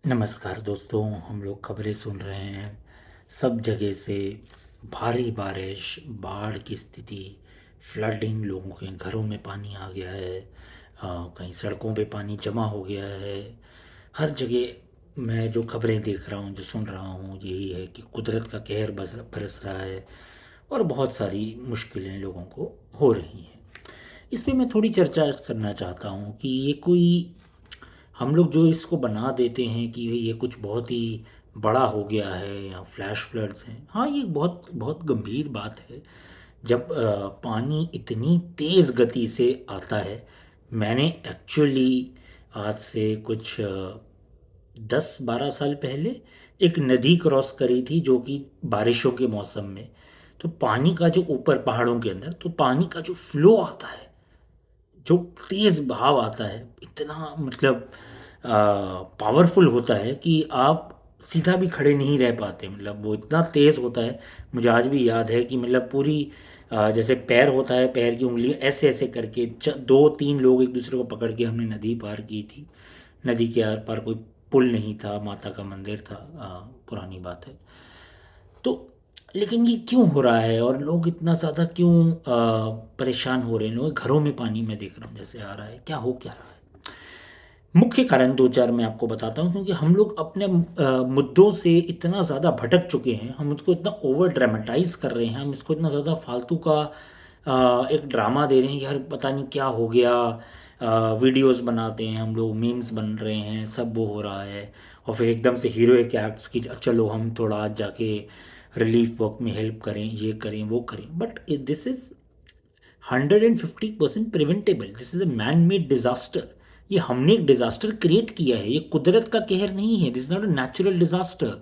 नमस्कार दोस्तों, हम लोग खबरें सुन रहे हैं। सब जगह से भारी बारिश, बाढ़ की स्थिति, फ्लडिंग, लोगों के घरों में पानी आ गया है। कहीं सड़कों पे पानी जमा हो गया है। हर जगह मैं जो खबरें देख रहा हूँ, जो सुन रहा हूँ, यही है कि कुदरत का कहर बरस रहा है और बहुत सारी मुश्किलें लोगों को हो रही हैं। इस पे मैं थोड़ी चर्चा करना चाहता हूँ कि ये कोई हम लोग जो इसको बना देते हैं कि ये कुछ बहुत ही बड़ा हो गया है या फ्लैश फ्लड्स हैं। हाँ, ये बहुत बहुत गंभीर बात है जब पानी इतनी तेज़ गति से आता है। मैंने एक्चुअली आज से कुछ 10-12 साल पहले एक नदी क्रॉस करी थी, जो कि बारिशों के मौसम में। तो पानी का जो ऊपर पहाड़ों के अंदर, तो पानी का जो फ्लो आता है, जो तेज बहाव आता है, इतना मतलब पावरफुल होता है कि आप सीधा भी खड़े नहीं रह पाते। मतलब वो इतना तेज होता है। मुझे आज भी याद है कि मतलब पूरी जैसे पैर होता है, पैर की उंगली ऐसे ऐसे करके 2-3 लोग एक दूसरे को पकड़ के हमने नदी पार की थी। नदी के आर पार कोई पुल नहीं था, माता का मंदिर था। पुरानी बात है। तो लेकिन ये क्यों हो रहा है और लोग इतना ज़्यादा क्यों परेशान हो रहे हैं? लोग घरों में पानी मैं देख रहा हूँ जैसे आ रहा है, क्या रहा है? मुख्य कारण दो चार मैं आपको बताता हूँ, क्योंकि हम लोग अपने मुद्दों से इतना ज़्यादा भटक चुके हैं, हम उसको इतना ओवर ड्रामेटाइज कर रहे हैं, हम इसको इतना ज़्यादा फालतू का एक ड्रामा दे रहे हैं। यार पता नहीं क्या हो गया। वीडियोस बनाते हैं हम लोग, मीम्स बन रहे हैं, सब वो हो रहा है। और फिर एकदम से हीरोइक एक्ट्स की, चलो हम थोड़ा आज जाके रिलीफ वर्क में हेल्प करें, ये करें वो करें। But this is 150% preventable. This is a man made disaster. ये हमने एक डिजास्टर क्रिएट किया है, ये कुदरत का कहर नहीं है। This is not a natural disaster.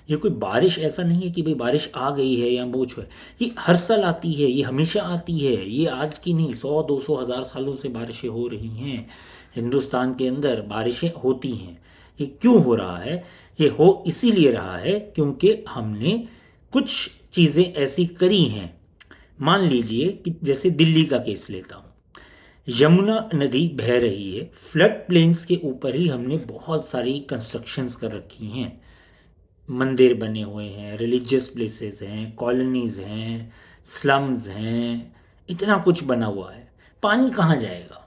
ये कोई बारिश ऐसा नहीं है कि भाई बारिश आ गई है या वो है। ये हर साल आती है, ये हमेशा आती है। ये आज की नहीं, 100-200 हज़ार सालों से बारिशें हो रही हैं। हिंदुस्तान के अंदर बारिशें होती हैं। ये क्यों हो रहा है? ये हो इसीलिए रहा है क्योंकि हमने कुछ चीज़ें ऐसी करी हैं। मान लीजिए कि जैसे दिल्ली का केस लेता हूँ। यमुना नदी बह रही है, फ्लड प्लेन्स के ऊपर ही हमने बहुत सारी कंस्ट्रक्शंस कर रखी हैं। मंदिर बने हुए हैं, रिलीजियस प्लेसेस हैं, कॉलोनीज हैं, स्लम्स हैं, इतना कुछ बना हुआ है। पानी कहाँ जाएगा?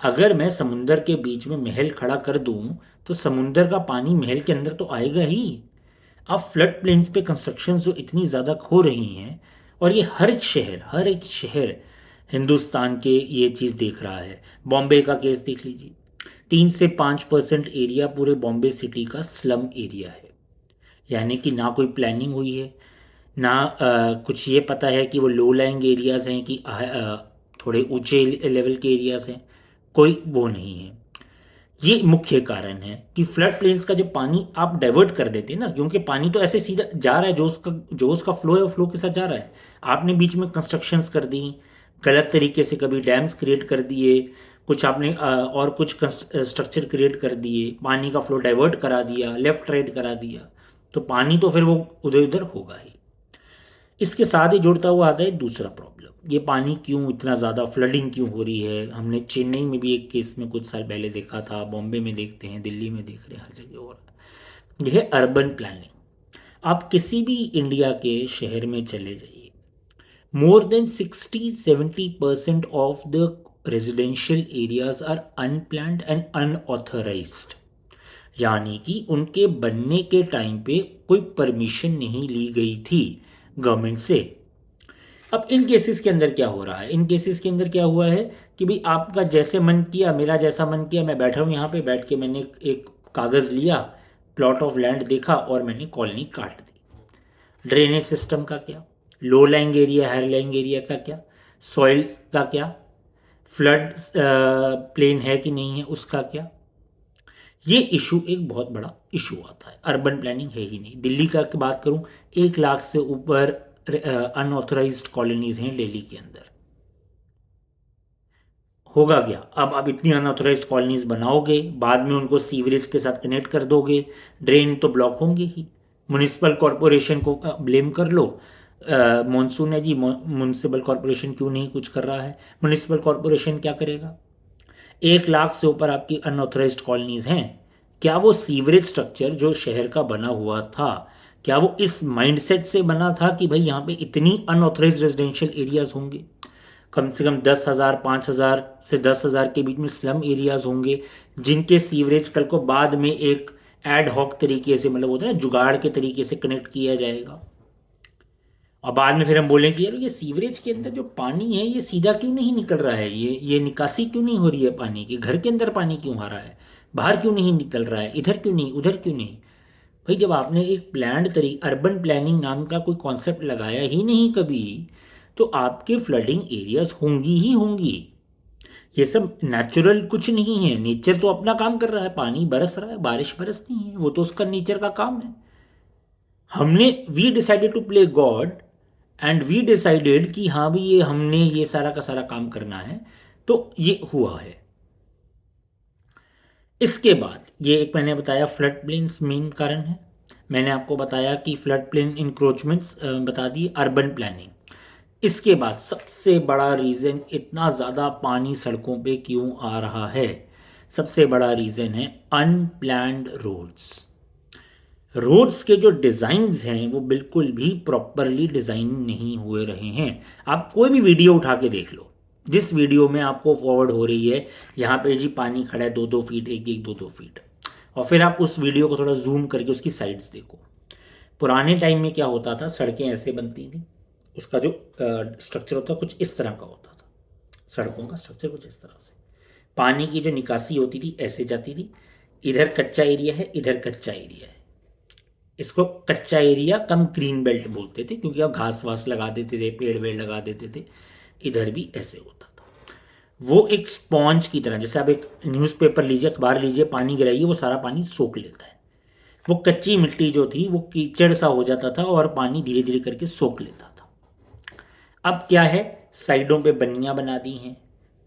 अगर मैं समुंदर के बीच में महल खड़ा कर दूं, तो समुंदर का पानी महल के अंदर तो आएगा ही। अब फ्लड प्लेन्स पे कंस्ट्रक्शन जो इतनी ज़्यादा हो रही हैं, और ये हर एक शहर हिंदुस्तान के ये चीज़ देख रहा है। बॉम्बे का केस देख लीजिए। 3 से 5% एरिया पूरे बॉम्बे सिटी का स्लम एरिया है। यानी कि ना कोई प्लानिंग हुई है, ना कुछ ये पता है कि वो लो लाइंग एरियाज हैं कि थोड़े ऊंचे लेवल के एरियाज हैं। कोई वो नहीं है। ये मुख्य कारण है कि फ्लड प्लेन्स का जब पानी आप डाइवर्ट कर देते हैं ना, क्योंकि पानी तो ऐसे सीधा जा रहा है, जो उसका फ्लो है वो फ्लो के साथ जा रहा है। आपने बीच में कंस्ट्रक्शंस कर दी गलत तरीके से, कभी डैम्स क्रिएट कर दिए, कुछ आपने और कुछ स्ट्रक्चर क्रिएट कर दिए, पानी का फ्लो डाइवर्ट करा दिया, लेफ्ट राइट करा दिया, तो पानी तो फिर वो उधर उधर होगा ही। इसके साथ ही जुड़ता हुआ आता है दूसरा प्रॉब्लम, ये पानी क्यों इतना ज़्यादा फ्लडिंग क्यों हो रही है। हमने चेन्नई में भी एक केस में कुछ साल पहले देखा था, बॉम्बे में देखते हैं, दिल्ली में देख रहे हैं, हर जगह हो रहा है। यह है अर्बन प्लानिंग। आप किसी भी इंडिया के शहर में चले जाइए, more than 60-70% of the residential areas are unplanned and unauthorised. यानी कि उनके बनने के टाइम पे कोई परमिशन नहीं ली गई थी गवर्नमेंट से। अब इन केसेस के अंदर क्या हो रहा है? इन केसेस के अंदर क्या हुआ है कि भाई आपका जैसे मन किया, मेरा जैसा मन किया, मैं बैठा हूँ यहाँ पे, बैठ के मैंने एक कागज़ लिया, प्लॉट ऑफ लैंड देखा और मैंने कॉलोनी काट दी। ड्रेनेज सिस्टम का क्या? Low land area, higher land area का क्या? सॉइल का क्या? फ्लड प्लेन है कि नहीं है उसका क्या? ये इशू एक बहुत बड़ा इशू आता है। अर्बन प्लानिंग है ही नहीं। दिल्ली का बात करूं, 1 लाख से ऊपर अनऑथराइज्ड कॉलोनीज हैं दिल्ली के अंदर। होगा क्या? अब आप इतनी अनऑथराइज्ड कॉलोनीज बनाओगे, बाद में उनको सीवरेज के साथ कनेक्ट कर दोगे, ड्रेन तो ब्लॉक होंगे ही। म्यूनिसिपल कॉरपोरेशन को ब्लेम कर लो। मॉनसून है जी, म्यूनिसिपल कॉरपोरेशन क्यों नहीं कुछ कर रहा है? म्यूनिसिपल कॉरपोरेशन क्या करेगा? 1 लाख से ऊपर आपकी अनऑथराइज्ड कॉलोनीज हैं, क्या वो सीवरेज स्ट्रक्चर जो शहर का बना हुआ था, क्या वो इस माइंडसेट से बना था कि भाई यहाँ पे इतनी अनऑथराइज्ड रेजिडेंशियल एरियाज होंगे, कम से कम 10,000 5,000 से 10,000 के बीच में स्लम एरियाज होंगे, जिनके सीवरेज कल को बाद में एक एड हॉक तरीके से, मतलब होता है ना जुगाड़ के तरीके से कनेक्ट किया जाएगा, और बाद में फिर हम बोलें कि यार ये सीवरेज के अंदर जो पानी है ये सीधा क्यों नहीं निकल रहा है, ये निकासी क्यों नहीं हो रही है पानी की, घर के अंदर पानी क्यों आ रहा है, बाहर क्यों नहीं निकल रहा है, इधर क्यों नहीं उधर क्यों नहीं। भाई जब आपने एक प्लान्ड तरीके अर्बन प्लानिंग नाम का कोई कॉन्सेप्ट लगाया ही नहीं कभी, तो आपके फ्लडिंग एरियाज होंगी ही होंगी। ये सब नेचुरल कुछ नहीं है, नेचर तो अपना काम कर रहा है, पानी बरस रहा है, बारिश बरसती है, वो तो उसका नेचर का काम है। हमने we decided to play god and we decided कि हाँ भी ये हमने ये सारा का सारा काम करना है, तो ये हुआ है। इसके बाद ये एक मैंने बताया फ्लड प्लेन्स मेन कारण है, मैंने आपको बताया कि फ्लड प्लेन इंक्रोचमेंट्स बता दिए, अर्बन प्लानिंग। इसके बाद सबसे बड़ा रीज़न इतना ज़्यादा पानी सड़कों पे क्यों आ रहा है, सबसे बड़ा रीज़न है अनप्लैन्ड रोड्स। रोड्स के जो डिज़ाइंस हैं वो बिल्कुल भी प्रॉपरली डिज़ाइन नहीं हुए रहे हैं। आप कोई भी वीडियो उठा के देख लो, जिस वीडियो में आपको फॉरवर्ड हो रही है यहाँ पे जी पानी खड़ा है 2-2 फीट, 1-1 2-2 फीट, और फिर आप उस वीडियो को थोड़ा जूम करके उसकी साइड्स देखो। पुराने टाइम में क्या होता था, सड़कें ऐसे बनती थी, उसका जो स्ट्रक्चर होता कुछ इस तरह का होता था, सड़कों का स्ट्रक्चर कुछ इस तरह से, पानी की जो निकासी होती थी ऐसे जाती थी, इधर कच्चा एरिया है इधर कच्चा एरिया है, इसको कच्चा एरिया कम ग्रीन बेल्ट बोलते थे, क्योंकि अब घास वास लगा देते थे, पेड़ वेड़ लगा देते थे। इधर भी ऐसे होता था, वो एक स्पॉन्ज की तरह, जैसे आप एक न्यूज़पेपर लीजिए, अखबार लीजिए, पानी गिराइए, वो सारा पानी सोख लेता है। वो कच्ची मिट्टी जो थी वो कीचड़ सा हो जाता था और पानी धीरे धीरे करके सोख लेता था। अब क्या है, साइडों पे बनियां बना दी हैं,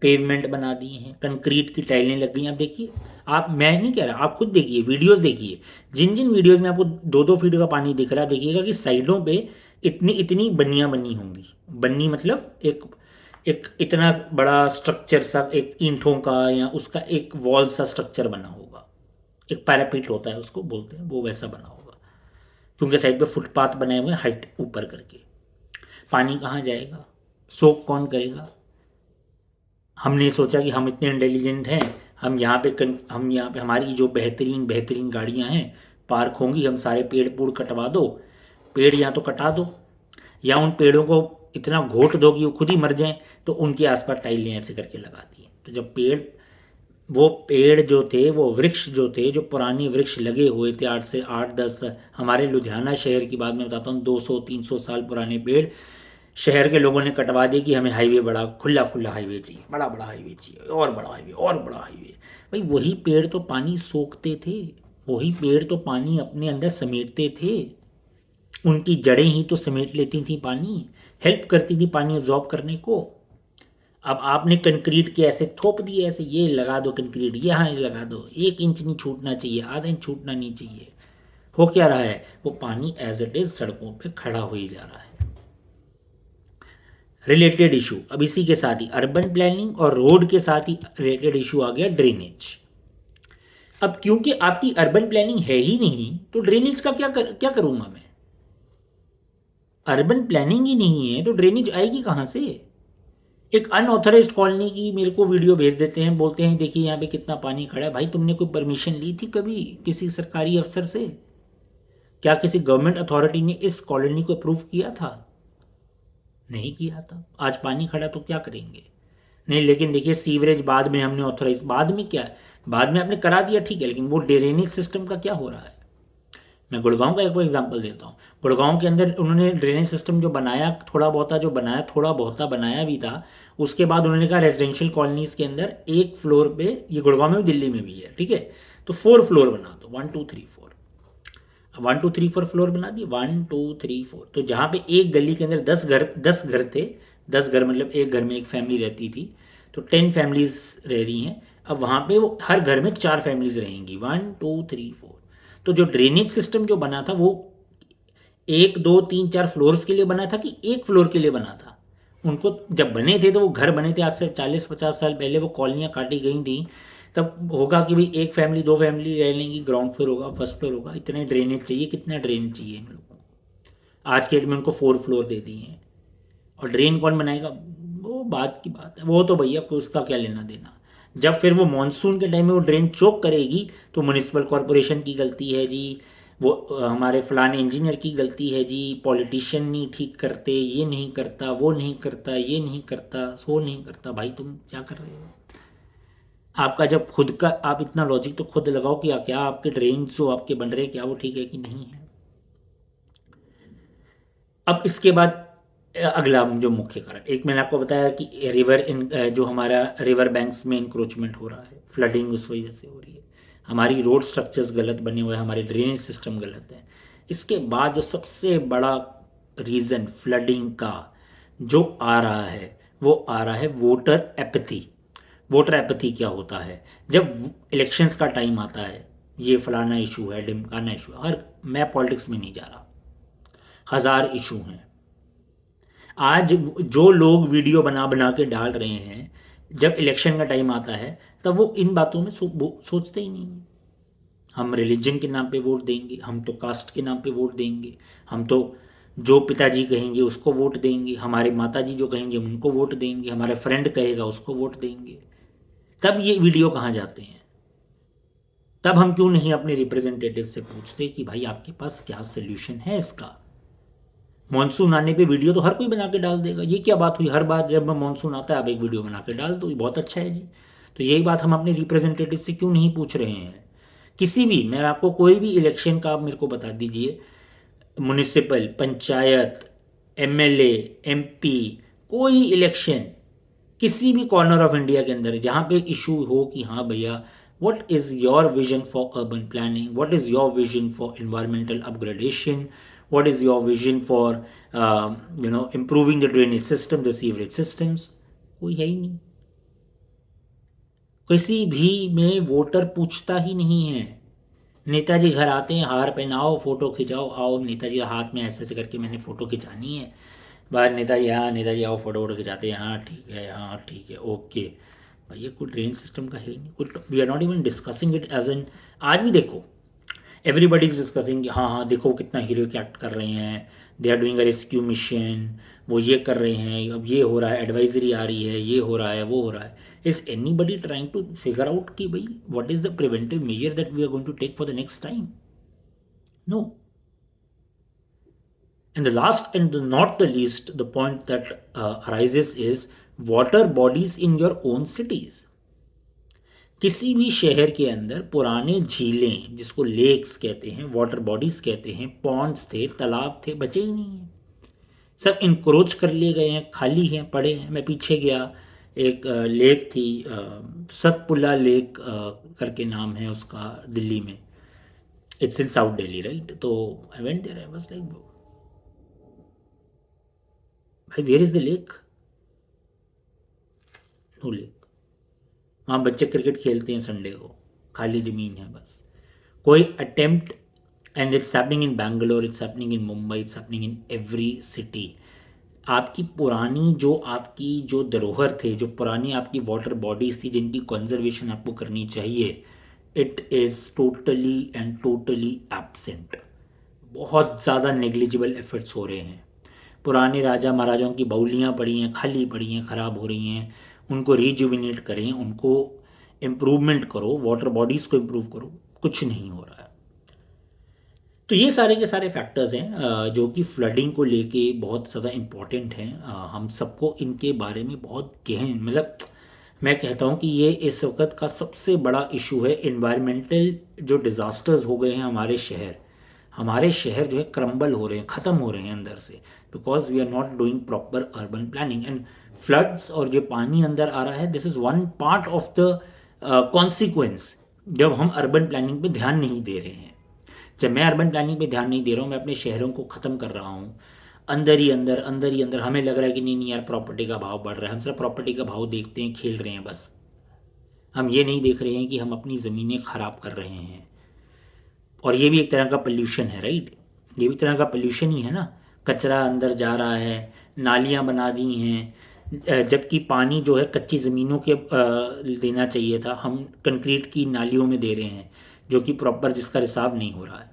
पेवमेंट बना दिए हैं, कंक्रीट की टाइलें लग गई। आप देखिए, आप, मैं नहीं कह रहा, आप खुद देखिए, वीडियोस देखिए, जिन जिन वीडियोस में आपको 2-2 फीट का पानी दिख रहा है, देखिएगा कि साइडों पे इतनी इतनी बनियां बनी होंगी। बन्नी मतलब एक एक इतना बड़ा स्ट्रक्चर सा, एक ईंटों का या उसका एक वॉल सा स्ट्रक्चर बना होगा, एक पैरापीट होता है उसको बोलते हैं, वो वैसा बना होगा, क्योंकि साइड पे फुटपाथ बनाए हुए हैं हाइट ऊपर करके। पानी कहाँ जाएगा, सोख कौन करेगा। हमने सोचा कि हम इतने इंटेलिजेंट हैं, हम यहाँ पे हमारी जो बेहतरीन बेहतरीन गाड़ियाँ हैं पार्क होंगी, हम सारे पेड़ पूड़ कटवा दो, पेड़ या तो कटा दो या उन पेड़ों को इतना घोट दो कि वो खुद ही मर जाएं, तो उनके आसपास टाइलें ऐसे करके लगा दी। तो जब वो पेड़ जो थे, वो वृक्ष जो थे, जो पुराने वृक्ष लगे हुए थे 8 से 8 10, हमारे लुधियाना शहर की बात मैं बताता हूँ, 200-300 साल पुराने पेड़ शहर के लोगों ने कटवा दिए कि हमें हाईवे, बड़ा खुला खुला हाईवे चाहिए, बड़ा बड़ा हाईवे चाहिए, और बड़ा हाईवे और बड़ा हाईवे। भाई वही पेड़ तो पानी सोखते थे, वही पेड़ तो पानी अपने अंदर समेटते थे, उनकी जड़ें ही तो समेट लेती थी पानी, हेल्प करती थी पानी एब्जॉर्ब करने को। अब आपने कंक्रीट के ऐसे थोप दिए, ऐसे ये लगा दो कंक्रीट, यहाँ लगा दो, 1 इंच नहीं छूटना चाहिए, आधा इंच छूटना नहीं चाहिए। हो क्या रहा है, वो पानी एज इट इज सड़कों पे खड़ा हो ही जा रहा है। रिलेटेड इशू, अब इसी के साथ ही अर्बन प्लानिंग और रोड के साथ ही रिलेटेड इशू आ गया ड्रेनेज। अब क्योंकि आपकी अर्बन प्लानिंग है ही नहीं, तो ड्रेनेज का क्या करूंगा मैं। अर्बन प्लानिंग ही नहीं है तो ड्रेनेज आएगी कहां से। एक अनऑथराइज्ड कॉलोनी की मेरे को वीडियो भेज देते हैं, बोलते हैं देखिए यहाँ पे कितना पानी खड़ा है। भाई तुमने कोई परमिशन ली थी कभी किसी सरकारी अफसर से, क्या किसी गवर्नमेंट अथॉरिटी ने इस कॉलोनी को अप्रूव किया था, नहीं किया था। आज पानी खड़ा तो क्या करेंगे, नहीं। लेकिन देखिए सीवरेज बाद में हमने ऑथराइज, बाद में क्या है, बाद में आपने करा दिया ठीक है, लेकिन वो ड्रेनेज सिस्टम का क्या हो रहा है। मैं गुड़गांव का एक एग्जांपल देता हूँ। गुड़गांव के अंदर उन्होंने ड्रेनेज सिस्टम जो बनाया, थोड़ा बहुता बनाया भी था, उसके बाद उन्होंने कहा रेजिडेंशियल कॉलोनीज के अंदर एक फ्लोर पे, ये गुड़गांव में भी दिल्ली में भी है ठीक है, तो 4 फ्लोर बना दो, 1 2 3 4, 1 2 3 4 फ्लोर बना दिए, 1 2 3 4। तो जहाँ पे एक गली के अंदर 10 घर थे, 10 घर मतलब एक घर में एक फैमिली रहती थी, तो 10 फैमिलीज रह रही हैं। अब वहाँ पे वो हर घर में 4 फैमिलीज रहेंगी, 1 2 3 4। तो जो ड्रेनेज सिस्टम जो बना था वो 1 2 3 4 फ्लोर्स के लिए बना था कि एक फ्लोर के लिए बना था। उनको जब बने थे तो वो घर बने थे, आज से 40-50 साल पहले वो कॉलोनियाँ काटी गई थी तब होगा कि भाई एक फैमिली दो फैमिली रह लेंगी, ग्राउंड फ्लोर होगा फर्स्ट फ्लोर होगा, इतने ड्रेनेज चाहिए, कितना ड्रेनेज चाहिए इन लोगों को। आज के डेट में उनको 4 फ्लोर दे दिए हैं, और ड्रेन कौन बनाएगा, वो बात की बात है, वो तो भैया को उसका क्या लेना देना। जब फिर वो मानसून के टाइम में वो ड्रेन चोक करेगी तो म्यूनिसिपल कॉरपोरेशन की गलती है जी, वो हमारे फलाने इंजीनियर की गलती है जी, पॉलिटिशियन नहीं ठीक करते, ये नहीं करता, वो नहीं करता, ये नहीं करता, वो नहीं करता। भाई तुम क्या कर रहे हो? आपका जब खुद का, आप इतना लॉजिक तो खुद लगाओ कि क्या आपके ड्रेन जो आपके बन रहे हैं क्या वो ठीक है कि नहीं है। अब इसके बाद अगला जो मुख्य कारण, एक मैंने आपको बताया कि रिवर इन जो हमारा रिवर बैंक्स में इंक्रोचमेंट हो रहा है, फ्लडिंग उस वजह से हो रही है, हमारी रोड स्ट्रक्चर्स गलत बने हुए हैं, हमारे ड्रेनेज सिस्टम गलत है। इसके बाद जो सबसे बड़ा रीज़न फ्लडिंग का जो आ रहा है वो आ रहा है वोटर एपैथी। वोटर एपैथी क्या होता है, जब इलेक्शंस का टाइम आता है, ये फलाना इशू है, ढिमकाना इशू है, हर, मैं पॉलिटिक्स में नहीं जा रहा, हज़ार इशू हैं। आज जो लोग वीडियो बना बना के डाल रहे हैं, जब इलेक्शन का टाइम आता है तब वो इन बातों में सोचते ही नहीं है। हम रिलीजन के नाम पे वोट देंगे, हम तो कास्ट के नाम पे वोट देंगे, हम तो जो पिताजी कहेंगे उसको वोट देंगे, हमारे माताजी जो कहेंगे उनको वोट देंगे, हमारा फ्रेंड कहेगा उसको वोट देंगे। तब ये वीडियो कहाँ जाते हैं? तब हम क्यों नहीं अपने रिप्रेजेंटेटिव से पूछते कि भाई आपके पास क्या सोल्यूशन है इसका? मानसून आने पे वीडियो तो हर कोई बना के डाल देगा, ये क्या बात हुई, हर बार जब मानसून आता है आप एक वीडियो बना के डाल दो, ये बहुत अच्छा है जी। तो यही बात हम अपने रिप्रेजेंटेटिव से क्यों नहीं पूछ रहे हैं? किसी भी, मैं आपको कोई भी इलेक्शन का आप मेरे को बता दीजिए, म्युनिसिपल, पंचायत, एमएलए, एमपी, कोई इलेक्शन किसी भी कॉर्नर ऑफ इंडिया के अंदर जहाँ पे इशू हो कि हाँ भैया, what is your vision for urban planning, what is your vision for environmental upgradation, what is your vision for improving the drainage system, the sewerage systems, कोई है ही नहीं। किसी भी में वोटर पूछता ही नहीं है। नेताजी घर आते हैं, हार पहनाओ, फोटो खिंचाओ, आओ नेताजी हाथ में ऐसे ऐसे करके मैंने फ़ोटो खिंचानी है, बाहर नेताजी, हाँ नेताजी आओ, फोटो वोटो खिंचाते हैं, हाँ ठीक है, हाँ ठीक है, ओके। भैया कोई ड्रेन सिस्टम का है ही नहीं, कोई, we are not even discussing it as an. आज भी देखो, एवरीबडी इज डिस्कसिंग, हाँ हाँ देखो कितना हीरोइक एक्ट कर रहे हैं, they are doing a rescue mission, वो ये कर रहे हैं, अब ये हो रहा है, एडवाइजरी आ रही है, ये हो रहा है, वो हो रहा है। Is anybody trying to figure out कि भाई what is the preventive measure that we are going to take for the next time? No. And the last and not the least, the point that arises is water bodies in your own cities. किसी भी शहर के अंदर पुराने झीलें, जिसको lakes कहते हैं, वाटर बॉडीज कहते हैं, पॉन्ड्स थे, तालाब थे, बचे ही नहीं हैं। सब इंक्रोच कर लिए गए हैं, खाली हैं, पड़े हैं। मैं पीछे गया, एक लेक थी, सतपुला लेक करके नाम है उसका, दिल्ली में, it's in south Delhi right. तो I went there, I was like भाई where is the lake? No lake. वहाँ बच्चे क्रिकेट खेलते हैं संडे को, खाली ज़मीन है बस। कोई attempt, and it's happening in Bangalore, it's happening in Mumbai, it's happening in every city. आपकी पुरानी जो आपकी जो धरोहर थे, जो पुरानी आपकी वाटर बॉडीज थी जिनकी कंजर्वेशन आपको करनी चाहिए, it is totally and totally absent. बहुत ज़्यादा नेग्लिजिबल एफर्ट्स हो रहे हैं। पुराने राजा महाराजाओं की बाउलियाँ पड़ी हैं, खाली पड़ी हैं, ख़राब हो रही हैं, उनको रिजुविनेट करें, उनको इम्प्रूवमेंट करो, वाटर बॉडीज़ को इम्प्रूव करो, कुछ नहीं हो रहा है। तो ये सारे के सारे फैक्टर्स हैं जो कि फ्लडिंग को लेके बहुत ज़्यादा इम्पॉर्टेंट हैं। हम सबको इनके बारे में बहुत गहन, मतलब मैं कहता हूँ कि ये इस वक्त का सबसे बड़ा इशू है। इन्वायरमेंटल जो डिज़ास्टर्स हो गए हैं हमारे शहर जो है क्रम्बल हो रहे हैं, ख़त्म हो रहे हैं अंदर से, because we are not doing proper urban planning. And floods और जो पानी अंदर आ रहा है, this is one part of the consequence, जब हम अर्बन प्लानिंग पे ध्यान नहीं दे रहे हैं। जब मैं अर्बन प्लानिंग पे ध्यान नहीं दे रहा हूँ, मैं अपने शहरों को ख़त्म कर रहा हूँ, अंदर ही अंदर, अंदर ही अंदर हमें लग रहा है कि नहीं नहीं यार प्रॉपर्टी का भाव बढ़ रहा है, हम सिर्फ प्रॉपर्टी का भाव देखते हैं, खेल रहे हैं बस। हम ये नहीं देख रहे हैं कि हम अपनी ज़मीनें ख़राब कर रहे हैं। और ये भी एक तरह का पोल्यूशन है राइट, ये भी तरह का पोल्यूशन ही है ना। कचरा अंदर जा रहा है, नालियाँ बना दी हैं, जबकि पानी जो है कच्ची ज़मीनों के देना चाहिए था, हम कंक्रीट की नालियों में दे रहे हैं, जो कि प्रॉपर जिसका रिसाव नहीं हो रहा है।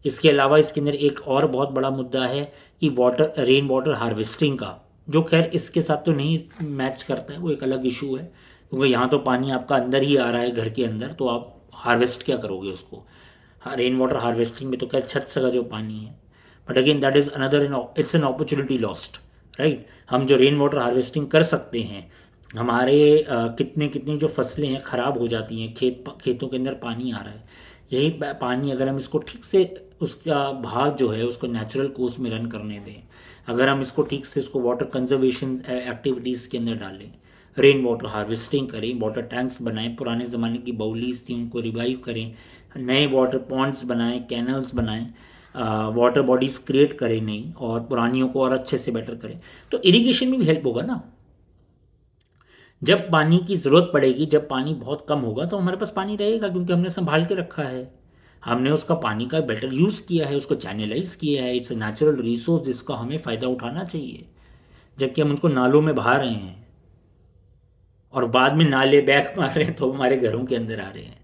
इसके अलावा इसके अंदर एक और बहुत बड़ा मुद्दा है कि वाटर रेन वाटर हार्वेस्टिंग का, जो खैर इसके साथ तो नहीं मैच करता है, वो एक अलग इशू है, क्योंकि यहाँ तो पानी आपका अंदर ही आ रहा है घर के अंदर, तो आप हार्वेस्ट क्या करोगे उसको। हाँ, रेन वाटर हार्वेस्टिंग में तो खैर छत से का जो पानी है, but again that is another, it's an opportunity lost, right. हम जो रेन वाटर हार्वेस्टिंग कर सकते हैं, हमारे कितने कितनी जो फसलें हैं ख़राब हो जाती हैं, खेतों के अंदर पानी आ रहा है, यही पानी अगर हम इसको ठीक से, उसका भाग जो है उसको नेचुरल कोर्स में रन करने दें, अगर हम इसको ठीक से उसको वाटर कंजर्वेशन एक्टिविटीज़ के अंदर डालें, रेन वाटर हार्वेस्टिंग करें, वाटर टैंक्स बनाएं, पुराने ज़माने की बाउलीज थी उनको रिवाइव करें, नए वाटर पॉन्ड्स बनाएं, कैनल्स बनाएं, वाटर बॉडीज क्रिएट करें नई, और पुरानियों को और अच्छे से बेटर करें, तो इरिगेशन में भी हेल्प होगा ना। जब पानी की ज़रूरत पड़ेगी, जब पानी बहुत कम होगा, तो हमारे पास पानी रहेगा, क्योंकि हमने संभाल के रखा है, हमने उसका पानी का बेटर यूज़ किया है, उसको चैनलाइज किया है। इट्स अ नेचुरल रिसोर्स जिसका हमें फ़ायदा उठाना चाहिए, जबकि हम उनको नालों में बहा रहे हैं और बाद में नाले बैक मार रहे हैं, तो हमारे घरों के अंदर आ रहे हैं।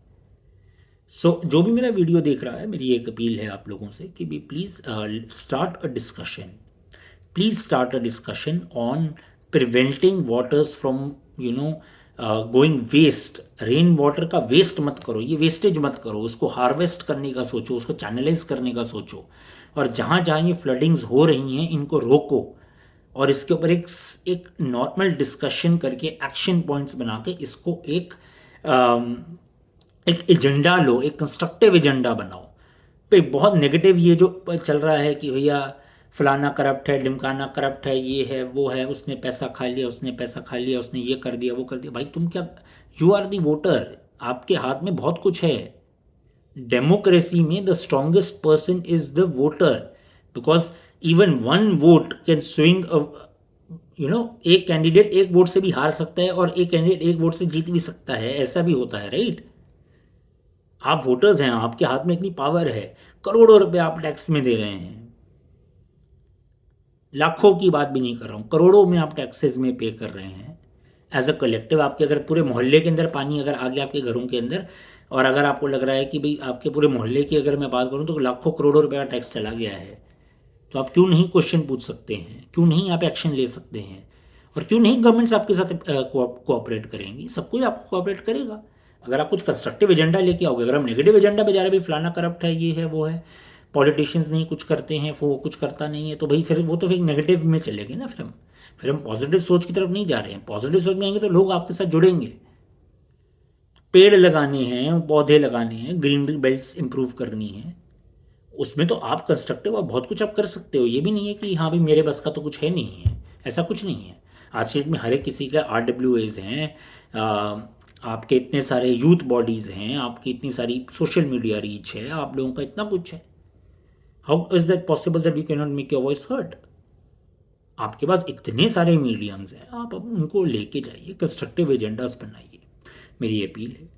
जो भी मेरा वीडियो देख रहा है, मेरी एक अपील है आप लोगों से कि भी please start a discussion, please start a discussion on preventing waters from going waste. Rain water का वेस्ट मत करो, ये वेस्टेज मत करो, उसको हार्वेस्ट करने का सोचो, उसको चैनलाइज करने का सोचो, और जहाँ जहाँ ये फ्लडिंग्स हो रही हैं इनको रोको, और इसके ऊपर एक नॉर्मल डिस्कशन करके एक्शन पॉइंट्स बना के इसको एक एजेंडा लो, एक कंस्ट्रक्टिव एजेंडा बनाओ। पे बहुत नेगेटिव ये जो चल रहा है कि भैया फलाना करप्ट है, ढिमकाना करप्ट है, ये है वो है, उसने पैसा खा लिया, उसने पैसा खा लिया, उसने ये कर दिया वो कर दिया। भाई तुम क्या, यू आर दी वोटर, आपके हाथ में बहुत कुछ है। डेमोक्रेसी में the strongest person is the voter, because even one vote can swing, एक कैंडिडेट एक वोट से भी हार सकता है, और एक कैंडिडेट एक वोट से जीत भी सकता है, ऐसा भी होता है, राइट। आप वोटर्स हैं, आपके हाथ में इतनी पावर है, करोड़ों रुपए आप टैक्स में दे रहे हैं, लाखों की बात भी नहीं कर रहा हूँ, करोड़ों में आप टैक्सेस में पे कर रहे हैं एज अ कलेक्टिव। आपके अगर पूरे मोहल्ले के अंदर पानी अगर आ गया आपके घरों के अंदर, और अगर आपको लग रहा है कि भाई आपके पूरे मोहल्ले की अगर मैं बात करूँ तो लाखों करोड़ों रुपए का टैक्स चला गया है, तो आप क्यों नहीं क्वेश्चन पूछ सकते हैं, क्यों नहीं आप एक्शन ले सकते हैं, और क्यों नहीं गवर्नमेंट्स आपके साथ कोऑपरेट करेंगी, सब कुछ आपको कोऑपरेट करेगा अगर आप कुछ कंस्ट्रक्टिव एजेंडा लेके आओगे। अगर हम नेगेटिव एजेंडा पे जा रहे हैं, भाई फलाना करप्ट है, ये है वो है, पॉलिटिशियंस नहीं कुछ करते हैं, वो कुछ करता नहीं है, तो भाई फिर वो तो फिर नेगेटिव में चलेंगे ना, फिर हम पॉजिटिव सोच की तरफ नहीं जा रहे हैं। पॉजिटिव सोच में आएंगे तो लोग आपके साथ जुड़ेंगे, पेड़ लगाने हैं, पौधे लगाने हैं, ग्रीनरी बेल्ट्स इंप्रूव करनी है, उसमें तो आप कंस्ट्रक्टिव और बहुत कुछ आप कर सकते हो। ये भी नहीं है कि हाँ भाई मेरे बस का तो कुछ है नहीं है, ऐसा कुछ नहीं है। आज के डेट में हर एक किसी का RWAs हैं, आपके इतने सारे यूथ बॉडीज़ हैं, आपकी इतनी सारी सोशल मीडिया रीच है, आप लोगों का इतना कुछ है। How is that possible that you can not make your voice heard. आपके पास इतने सारे मीडियम्स हैं, आप अब उनको लेके जाइए, कंस्ट्रक्टिव एजेंडास बनाइए, मेरी अपील है।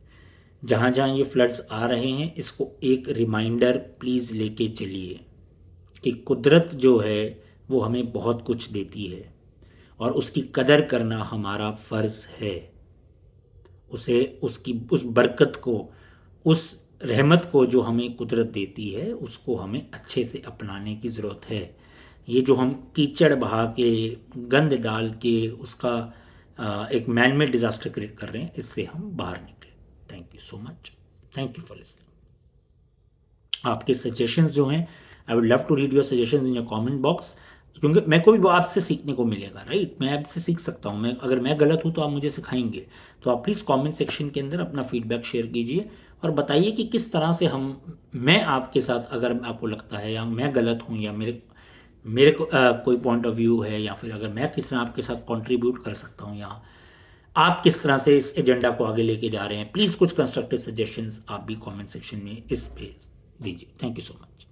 जहाँ जहाँ ये फ्लड्स आ रहे हैं, इसको एक रिमाइंडर प्लीज़ लेके चलिए कि कुदरत जो है वो हमें बहुत कुछ देती है, और उसकी कदर करना हमारा फ़र्ज़ है। उसे उस बरकत को, उस रहमत को जो हमें कुदरत देती है, उसको हमें अच्छे से अपनाने की ज़रूरत है। ये जो हम कीचड़ बहा के, गंद डाल के उसका एक मैन मेड डिज़ास्टर क्रिएट कर रहे हैं, इससे हम बाहर निकलें। Thank you so much, thank you for listening. आपके सजेशंस जो हैं, I would love to read your suggestions in your comment box, क्योंकि मेरे को भी वो आपसे सीखने को मिलेगा, राइट। मैं आपसे सीख सकता हूँ, मैं अगर मैं गलत हूँ तो आप मुझे सिखाएंगे। तो आप प्लीज़ कमेंट सेक्शन के अंदर अपना फीडबैक शेयर कीजिए, और बताइए कि किस तरह से मैं आपके साथ, अगर आपको लगता है या मैं गलत हूँ, या मेरे कोई पॉइंट ऑफ व्यू है, या फिर अगर मैं किस तरह आपके साथ कंट्रीब्यूट कर सकता हूँ, या आप किस तरह से इस एजेंडा को आगे लेके जा रहे हैं, प्लीज़ कुछ कंस्ट्रक्टिव सजेशंस आप भी कमेंट सेक्शन में इस पे दीजिए। Thank you so much.